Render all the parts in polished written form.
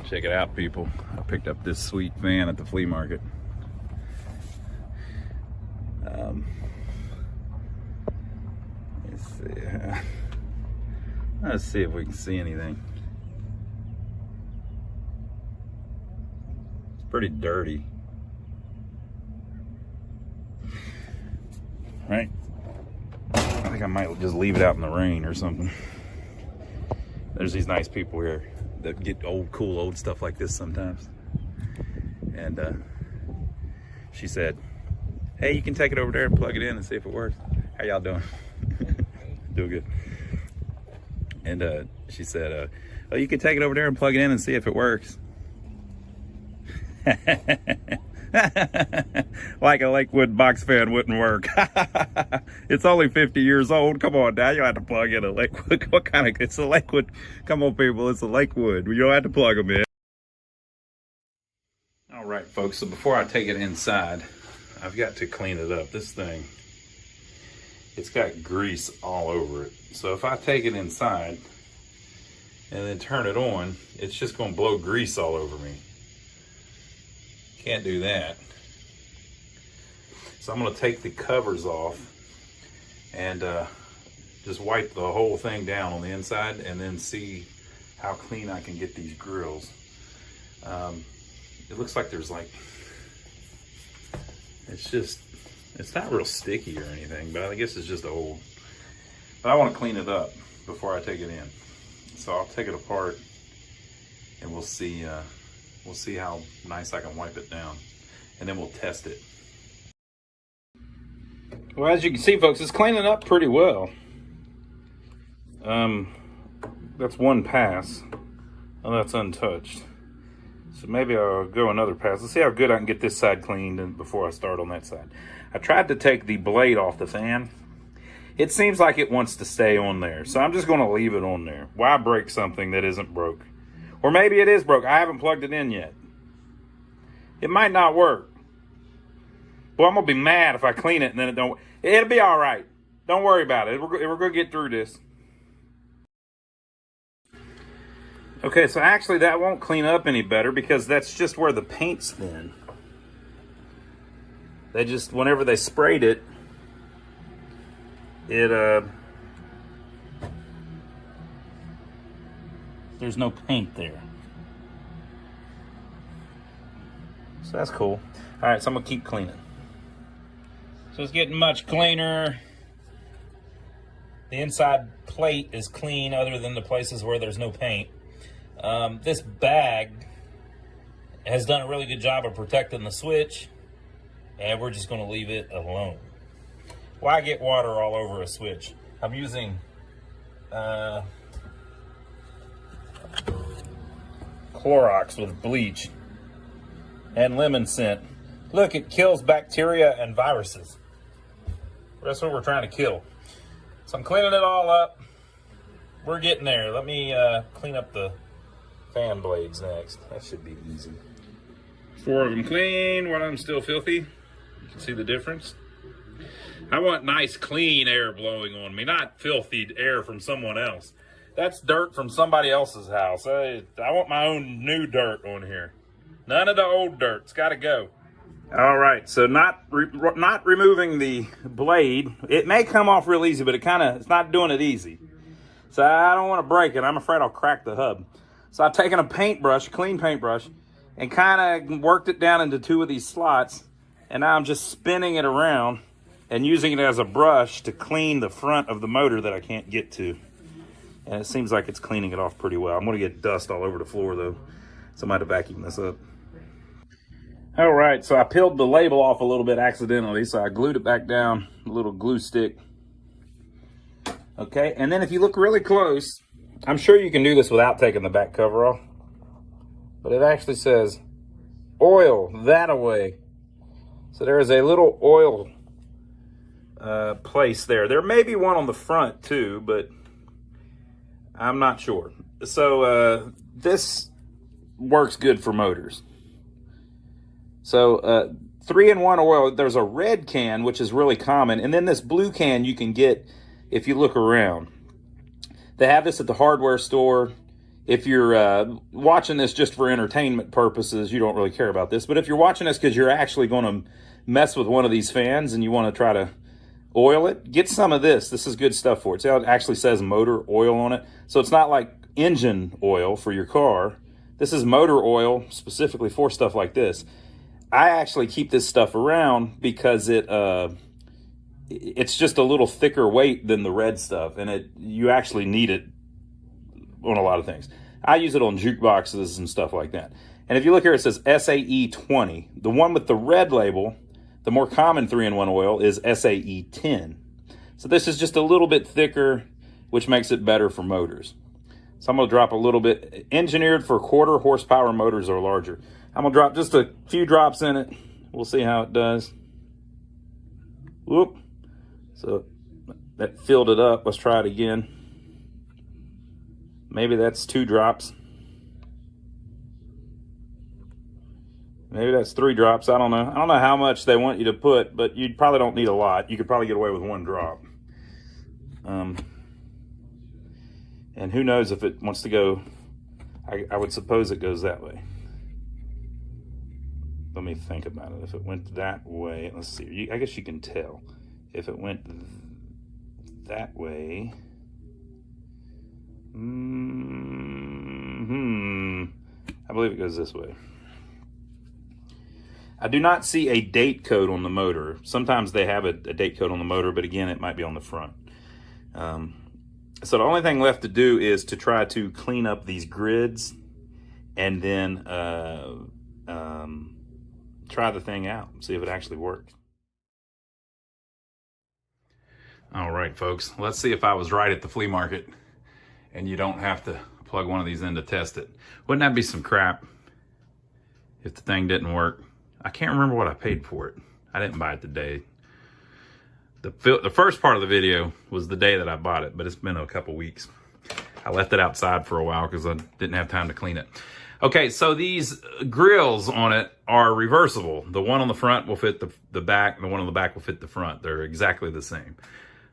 Check it out, people. I picked up this sweet fan at the flea market. Let's see if we can see anything. It's pretty dirty. Right? I think I might just leave it out in the rain or something. There's these nice people here that get cool old stuff like this sometimes. And she said, hey, you can take it over there and plug it in and see if it works. How y'all doing? Doing good. And she said, oh, you can take it over there and plug it in and see if it works. Like a Lakewood box fan wouldn't work. It's only 50 years old. Come on now, you don't have to plug in a Lakewood. What kind of, it's a Lakewood. Come on, people, it's a Lakewood. You don't have to plug them in. All right, folks, so before I take it inside, I've got to clean it up. This thing, it's got grease all over it. So if I take it inside and then turn it on, it's just gonna blow grease all over me. Can't do that. So I'm gonna take the covers off and just wipe the whole thing down on the inside and then see how clean I can get these grills. It looks like there's like, it's not real sticky or anything, but I guess it's just old. But I want to clean it up before I take it in. So I'll take it apart and we'll see how nice I can wipe it down, and then we'll test it. Well, as you can see, folks, it's cleaning up pretty well. That's one pass, and that's untouched. So maybe I'll go another pass. Let's see how good I can get this side cleaned before I start on that side. I tried to take the blade off the fan. It seems like it wants to stay on there, so I'm just going to leave it on there. Why break something that isn't broke? Or maybe it is broke. I haven't plugged it in yet. It might not work. Well, I'm going to be mad if I clean it and then it don't. It'll be all right. Don't worry about it. We're going to get through this. Okay, so actually that won't clean up any better because that's just where the paint's thin. They just, whenever they sprayed it, there's no paint there. So that's cool. All right, so I'm gonna keep cleaning. So it's getting much cleaner. The inside plate is clean other than the places where there's no paint. This bag has done a really good job of protecting the switch, and we're just gonna leave it alone. Why get water all over a switch? I'm using Clorox with bleach and lemon scent. Look, it kills bacteria and viruses. That's what we're trying to kill. So I'm cleaning it all up. We're getting there. Let me clean up the fan blades next. That should be easy. 4 of them clean, one of them still filthy. You can see the difference. I want nice, clean air blowing on me, not filthy air from someone else. That's dirt from somebody else's house. I want my own new dirt on here. None of the old dirt. It's got to go. All right, so not removing the blade. It may come off real easy, but it's not doing it easy. So I don't want to break it. I'm afraid I'll crack the hub. So I've taken a paintbrush, clean paintbrush, and kind of worked it down into 2 of these slots. And now I'm just spinning it around and using it as a brush to clean the front of the motor that I can't get to. And it seems like it's cleaning it off pretty well. I'm gonna get dust all over the floor though, so I might have to vacuum this up. All right, so I peeled the label off a little bit accidentally, so I glued it back down, a little glue stick. Okay, and then if you look really close, I'm sure you can do this without taking the back cover off, but it actually says, oil that away. So there is a little oil place there. There may be one on the front too, but I'm not sure. So this works good for motors. So 3-in-1 oil, there's a red can, which is really common, and then this blue can you can get if you look around. They have this at the hardware store. if you're watching this just for entertainment purposes, you don't really care about this. But if you're watching this because you're actually going to mess with one of these fans and you want to try to oil it, get some of this. This is good stuff for it. See how it actually says motor oil on it? So it's not like engine oil for your car. This is motor oil specifically for stuff like this. I actually keep this stuff around because it's just a little thicker weight than the red stuff, and you actually need it on a lot of things. I use it on jukeboxes and stuff like that. And if you look here, it says SAE 20. The one with the red label, the more common 3-in-1 oil, is SAE 10. So this is just a little bit thicker, which makes it better for motors. So I'm going to drop a little bit. Engineered for 1/4 horsepower motors or larger. I'm going to drop just a few drops in it. We'll see how it does. Whoop. So that filled it up. Let's try it again. Maybe that's 2 drops. Maybe that's 3 drops. I don't know. I don't know how much they want you to put, but you probably don't need a lot. You could probably get away with 1 drop. And who knows if it wants to go. I would suppose it goes that way. Let me think about it. If it went that way, let's see. I guess you can tell. If it went that way, I believe it goes this way. I do not see a date code on the motor. Sometimes they have a date code on the motor, but again, it might be on the front. So the only thing left to do is to try to clean up these grids and then try the thing out, see if it actually works. All right, folks, let's see if I was right at the flea market and you don't have to plug one of these in to test it. Wouldn't that be some crap if the thing didn't work? I can't remember what I paid for it. I didn't buy it today. The first part of the video was the day that I bought it, but it's been a couple weeks. I left it outside for a while because I didn't have time to clean it. Okay, so these grills on it are reversible. The one on the front will fit the back, and the one on the back will fit the front. They're exactly the same.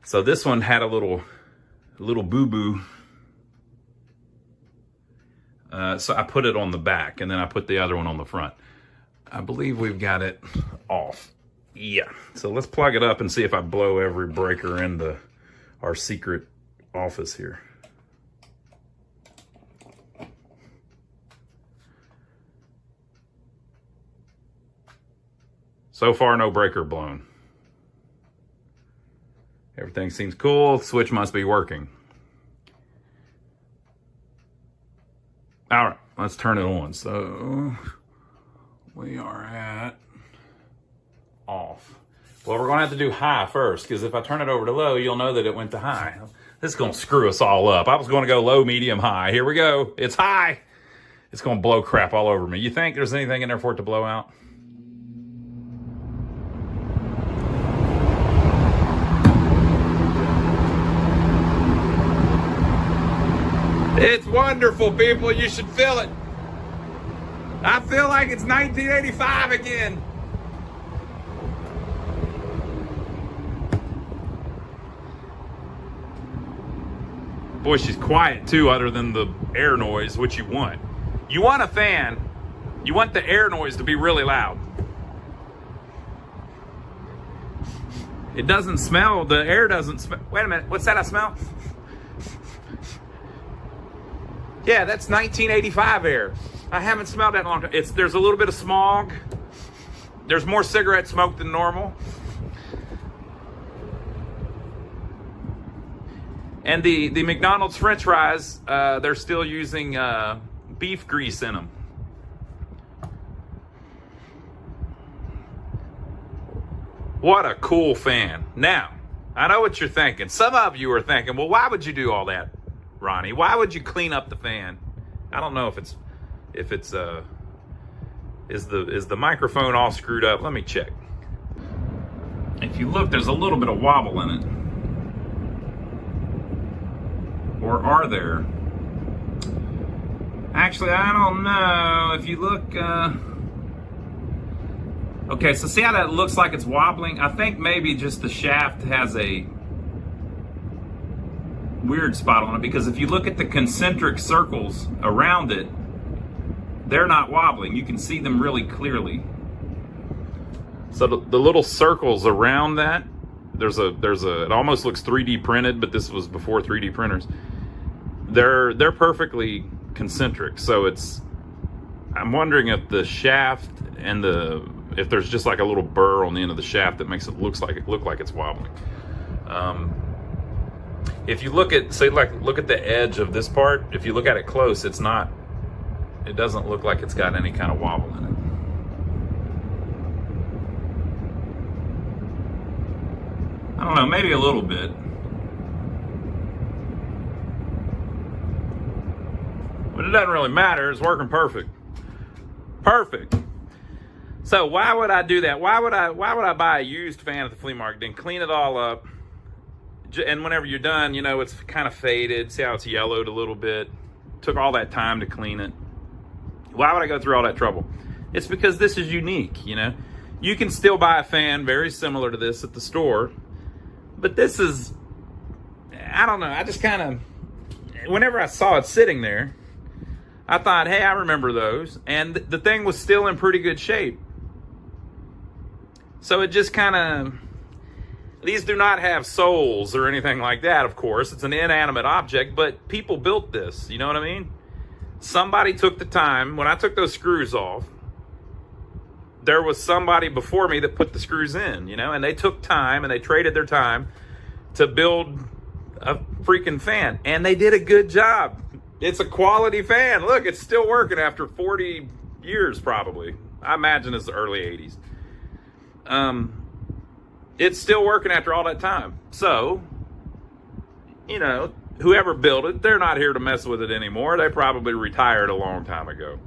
So this one had a little boo-boo. So I put it on the back, and then I put the other one on the front. I believe we've got it off. Yeah, so let's plug it up and see if I blow every breaker in our secret office here. So far, no breaker blown. Everything seems cool. Switch must be working. All right, let's turn it on. So we are at off. Well, we're gonna have to do high first, because if I turn it over to low, you'll know that it went to high. This is gonna screw us all up. I was gonna go low, medium, high. Here we go. It's high. It's gonna blow crap all over me. You think there's anything in there for it to blow out? It's wonderful, people. You should feel it. I feel like it's 1985 again. Boy, she's quiet too, other than the air noise, which you want. You want a fan. You want the air noise to be really loud. It doesn't smell, the air doesn't smell. Wait a minute, what's that I smell? Yeah, that's 1985 air. I haven't smelled that in a long time. There's a little bit of smog. There's more cigarette smoke than normal. And the McDonald's French fries, they're still using beef grease in them. What a cool fan. Now, I know what you're thinking. Some of you are thinking, well, why would you do all that, Ronnie? Why would you clean up the fan? I don't know if it's is the microphone all screwed up? Let me check. If you look, there's a little bit of wobble in it. Or are there? Actually, I don't know. If you look, okay, so see how that looks like it's wobbling? I think maybe just the shaft has a weird spot on it, because if you look at the concentric circles around it, they're not wobbling. You can see them really clearly. So the little circles around that, it almost looks 3D printed, but this was before 3D printers. They're perfectly concentric. So I'm wondering if the shaft and if there's just like a little burr on the end of the shaft that makes it look like it's wobbling. If you look at, look at the edge of this part, if you look at it close, it doesn't look like it's got any kind of wobble in it. I don't know, maybe a little bit. But it doesn't really matter, it's working perfect. Perfect. So why would I do that? Why would I buy a used fan at the flea market, then clean it all up? And whenever you're done, you know, it's kind of faded. See how it's yellowed a little bit? Took all that time to clean it. Why would I go through all that trouble? It's because this is unique, you know. You can still buy a fan very similar to this at the store, but this is, I don't know, I just kind of, whenever I saw it sitting there, I thought, hey, I remember those. And the thing was still in pretty good shape. So it just kind of, these do not have souls or anything like that, of course. It's an inanimate object, but people built this, you know what I mean? Somebody took the time. When I took those screws off, there was somebody before me that put the screws in, you know, and they took time and they traded their time to build a freaking fan. And they did a good job. It's a quality fan. Look, it's still working after 40 years probably. I imagine it's the early 80s. It's still working after all that time. So, you know, whoever built it, they're not here to mess with it anymore. They probably retired a long time ago.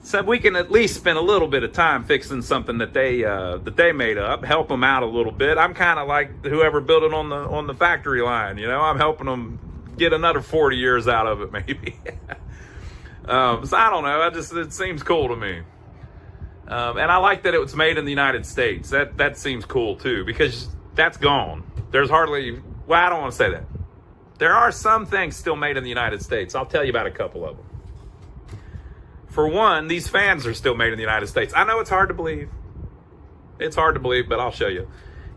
So we can at least spend a little bit of time fixing something that they made up, help them out a little bit. I'm kind of like whoever built it on the factory line, you know. I'm helping them get another 40 years out of it, maybe. So I don't know. It seems cool to me. And I like that it was made in the United States. That seems cool too, because that's gone. There's hardly, well, I don't want to say that. There are some things still made in the United States. I'll tell you about a couple of them. For one, these fans are still made in the United States. I know it's hard to believe. It's hard to believe, but I'll show you.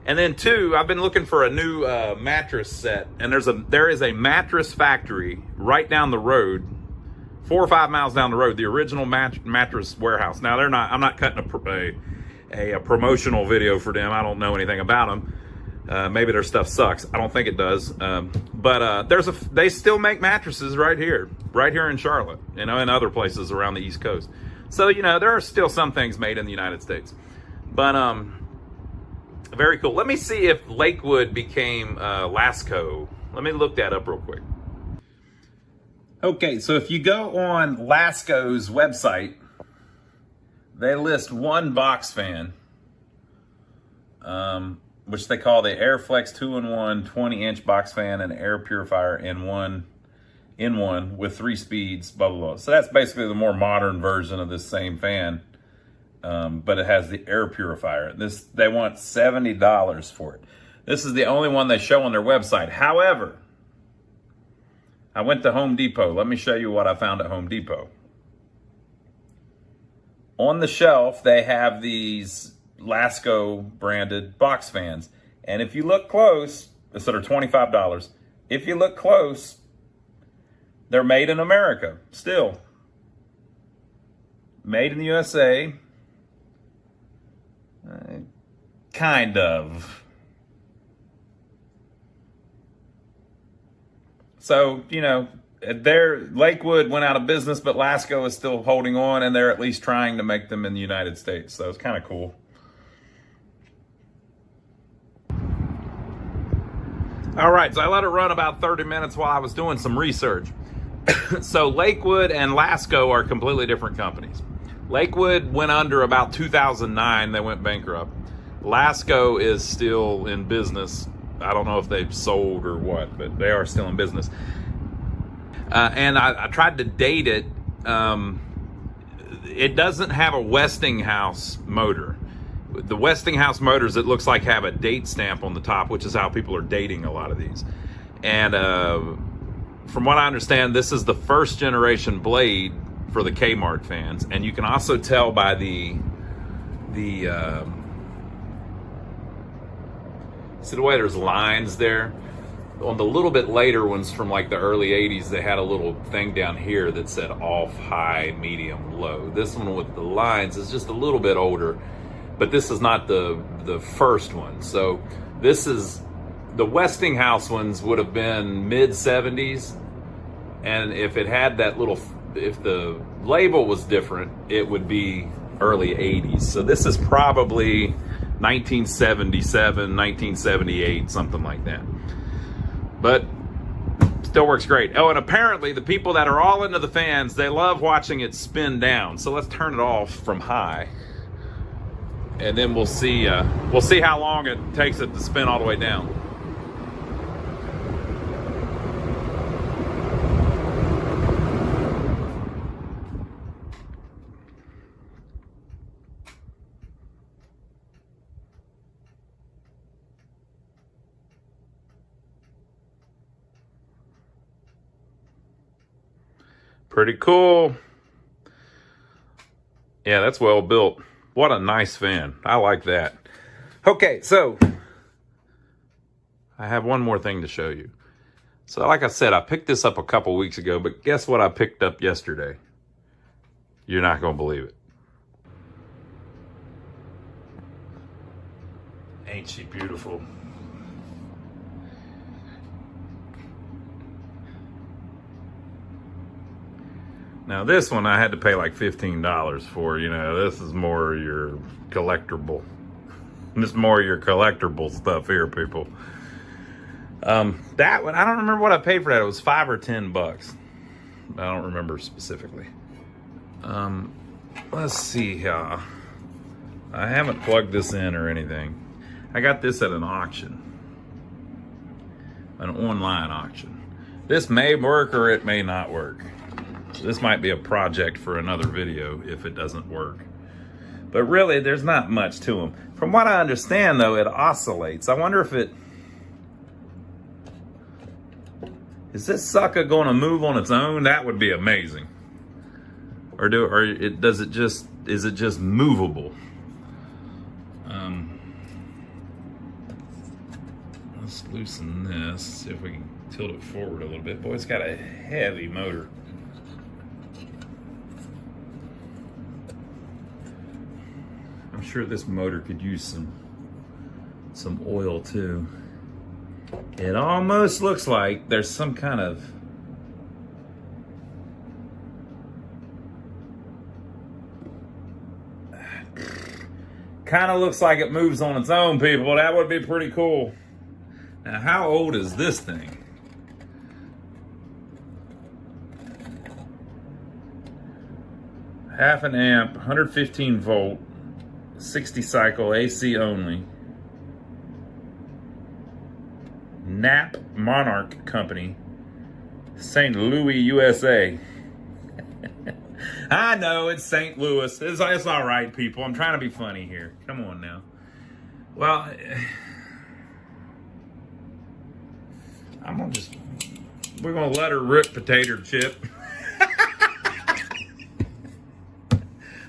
And then two, I've been looking for a new mattress set, and there is a mattress factory right down the road, 4 or 5 miles down the road, the original mattress warehouse. Now I'm not cutting a promotional video for them. I don't know anything about them. Maybe their stuff sucks. I don't think it does. But they still make mattresses right here in Charlotte, you know, and other places around the East Coast. So, you know, there are still some things made in the United States. But very cool. Let me see if Lakewood became Lasco. Let me look that up real quick. Okay, so if you go on Lasco's website, they list one box fan, which they call the Airflex 2-in-1 20-inch box fan and air purifier in one with 3 speeds, blah, blah, blah. So that's basically the more modern version of this same fan, but it has the air purifier. They want $70 for it. This is the only one they show on their website. However, I went to Home Depot. Let me show you what I found at Home Depot. On the shelf, they have these Lasco branded box fans. And if you look close, that are $25. If you look close, they're made in America, still. Made in the USA. Kind of. So, you know, Lakewood went out of business, but Lasco is still holding on, and they're at least trying to make them in the United States. So it's kind of cool. All right, so I let it run about 30 minutes while I was doing some research. So Lakewood and Lasco are completely different companies. Lakewood went under about 2009. They went bankrupt. Lasco is still in business. I don't know if they've sold or what, but they are still in business. And I tried to date it. It doesn't have a Westinghouse motor. The Westinghouse motors, it looks like, have a date stamp on the top, which is how people are dating a lot of these. And from what I understand, this is the first generation blade for the Kmart fans. And you can also tell by the see the way there's lines there. On the little bit later ones from like the early 80s, they had a little thing down here that said off, high, medium, low. This one with the lines is just a little bit older, but this is not the first one. So this is, the Westinghouse ones would have been mid 70s. And if it had that little, if the label was different, it would be early 80s. So this is probably 1977, 1978, something like that. But still works great. Oh, and apparently the people that are all into the fans, they love watching it spin down. So let's turn it off from high, and then we'll see how long it takes it to spin all the way down. Pretty cool. Yeah, that's well built. What a nice fan. I like that. Okay, so I have one more thing to show you. So like I said, I picked this up a couple weeks ago, but guess what I picked up yesterday? You're not going to believe it. Ain't she beautiful? Now this one I had to pay like $15 for, you know, this is more your collectible. This is more your collectible stuff here, people. That one, I don't remember what I paid for that. It was $5 or $10. I don't remember specifically. Let's see here. I haven't plugged this in or anything. I got this at an auction. An online auction. This may work or it may not work. This might be a project for another video if it doesn't work. But really, there's not much to them. From what I understand, though, it oscillates. I wonder if it... Is this sucker going to move on its own? That would be amazing. Is it just movable? Let's loosen this. See if we can tilt it forward a little bit. Boy, it's got a heavy motor. I'm sure this motor could use some oil too. It almost looks like there's some kind of looks like it moves on its own, people. That would be pretty cool. Now, how old is this thing? Half an amp, 115 volt. 60 cycle AC only. Knapp Monarch Company, St. Louis, USA. I know it's St. Louis. It's all right, people. I'm trying to be funny here. Come on now. Well, we're gonna let her rip, potato chip.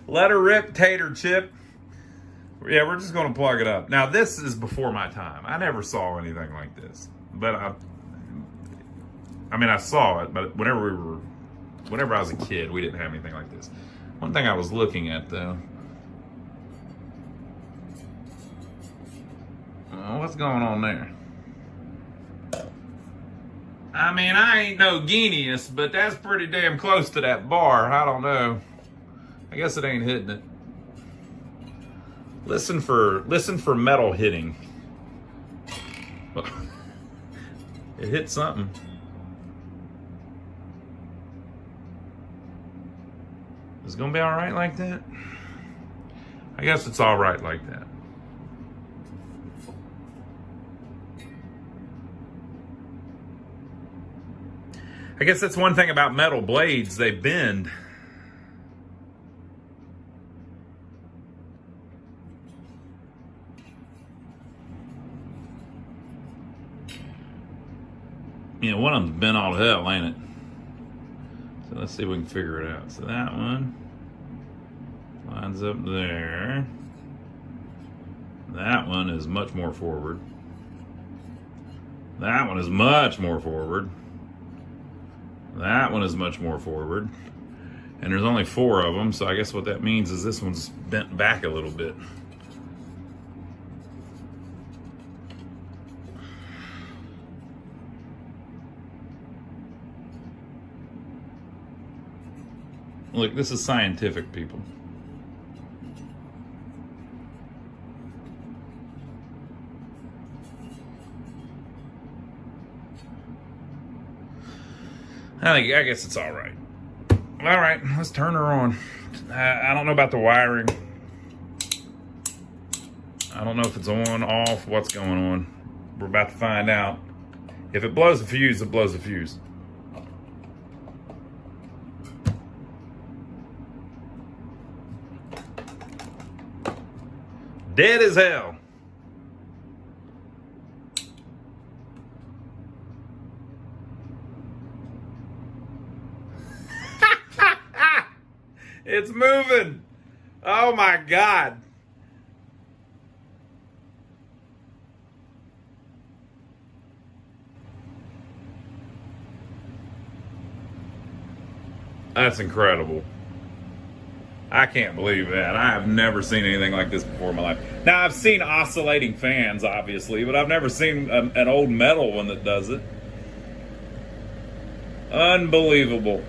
Let her rip, tater chip. Yeah, we're just going to plug it up. Now, this is before my time. I never saw anything like this. But I mean, I saw it, but whenever I was a kid, we didn't have anything like this. One thing I was looking at, though. What's going on there? I mean, I ain't no genius, but that's pretty damn close to that bar. I don't know. I guess it ain't hitting it. Listen for metal hitting. It hit something. Is it gonna be all right like that? I guess it's all right like that. I guess that's one thing about metal blades, they bend. Yeah, one of them's bent all to hell, ain't it? So let's see if we can figure it out. So that one lines up there. That one is much more forward. That one is much more forward. That one is much more forward. And there's only 4 of them, so I guess what that means is this one's bent back a little bit. Look, this is scientific, people. I guess it's all right. All right, let's turn her on. I don't know about the wiring. I don't know if it's on, off, what's going on. We're about to find out. If it blows the fuse, it blows the fuse. Dead as hell. It's moving. Oh my God. That's incredible. I can't believe that. I have never seen anything like this before in my life. Now, I've seen oscillating fans, obviously, but I've never seen an old metal one that does it. Unbelievable.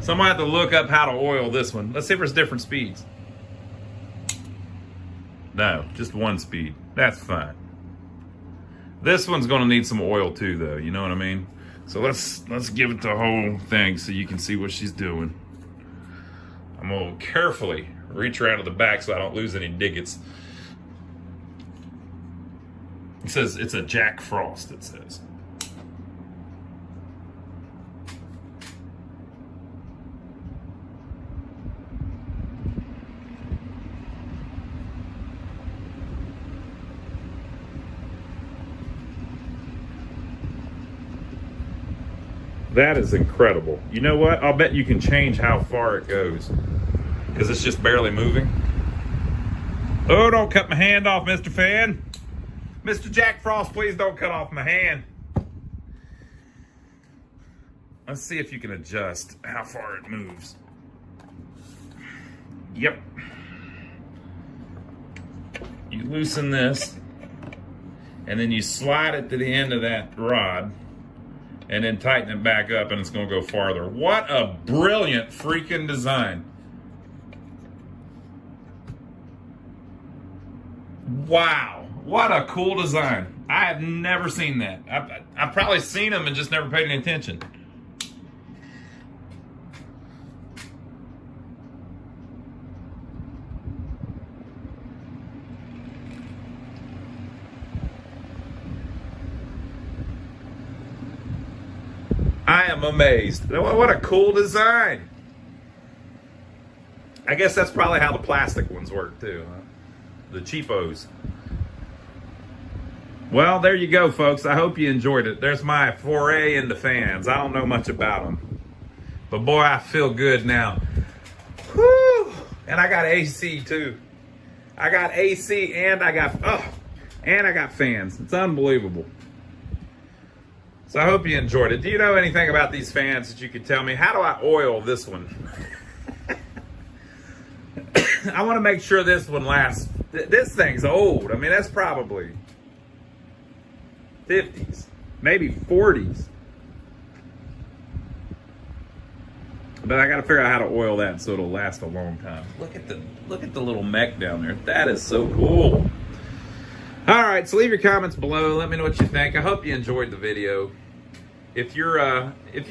So I'm going to have to look up how to oil this one. Let's see if there's different speeds. No, just one speed. That's fine. This one's going to need some oil too, though. You know what I mean? So let's give it the whole thing so you can see what she's doing. I'm going to carefully reach around to the back so I don't lose any divots. It says it's a Jack Frost, it says. That is incredible. You know what? I'll bet you can change how far it goes because it's just barely moving. Oh, don't cut my hand off, Mr. Fan. Mr. Jack Frost, please don't cut off my hand. Let's see if you can adjust how far it moves. Yep. You loosen this and then you slide it to the end of that rod and then tighten it back up and it's going to go farther. What a brilliant freaking design. Wow, what a cool design. I have never seen that. I've probably seen them and just never paid any attention. I am amazed. What a cool design. I guess that's probably how the plastic ones work too, huh? The cheapos. Well, there you go, folks. I hope you enjoyed it. There's my foray into fans. I don't know much about them. But boy, I feel good now. Whew. And I got AC too. I got AC and I got fans. It's unbelievable. So I hope you enjoyed it. Do you know anything about these fans that you could tell me? How do I oil this one? I want to make sure this one lasts. This thing's old. I mean, that's probably 50s, maybe 40s. But I got to figure out how to oil that so it'll last a long time. Look at the little mech down there. That is so cool. All right, so leave your comments below. Let me know what you think. I hope you enjoyed the video. If you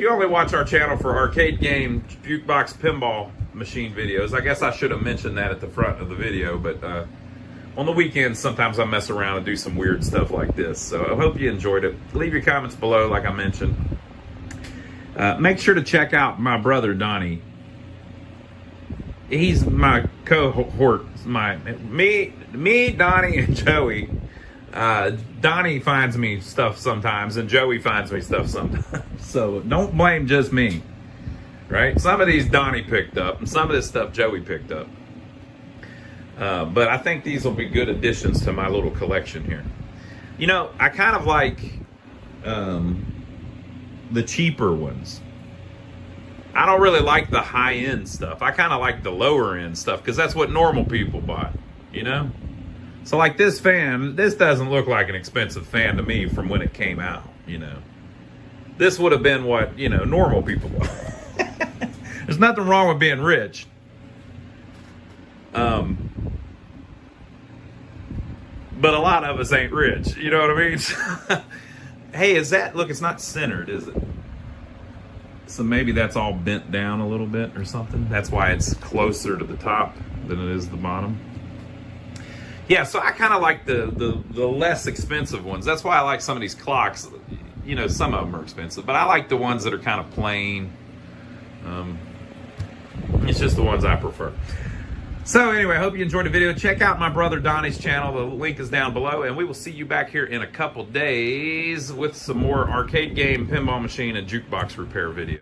only watch our channel for arcade game jukebox pinball machine videos, I guess I should have mentioned that at the front of the video, but on the weekends sometimes I mess around and do some weird stuff like this. So I hope you enjoyed it. Leave your comments below like I mentioned. Make sure to check out my brother Donnie. He's my cohort, me, Donnie, and Joey. Donnie finds me stuff sometimes, and Joey finds me stuff sometimes. So don't blame just me, right? Some of these Donnie picked up, and some of this stuff Joey picked up. But I think these will be good additions to my little collection here. You know, I kind of like the cheaper ones. I don't really like the high-end stuff. I kind of like the lower-end stuff because that's what normal people buy, you know? So like this fan, this doesn't look like an expensive fan to me from when it came out, you know? This would have been what, you know, normal people buy. There's nothing wrong with being rich. But a lot of us ain't rich, you know what I mean? Hey, is that, look, it's not centered, is it? So maybe that's all bent down a little bit or something. That's why it's closer to the top than it is the bottom. Yeah, so I kind of like the less expensive ones. That's why I like some of these clocks. You know, some of them are expensive, but I like the ones that are kind of plain. It's just the ones I prefer. So anyway, I hope you enjoyed the video. Check out my brother Donnie's channel. The link is down below, and we will see you back here in a couple days with some more arcade game, pinball machine, and jukebox repair video.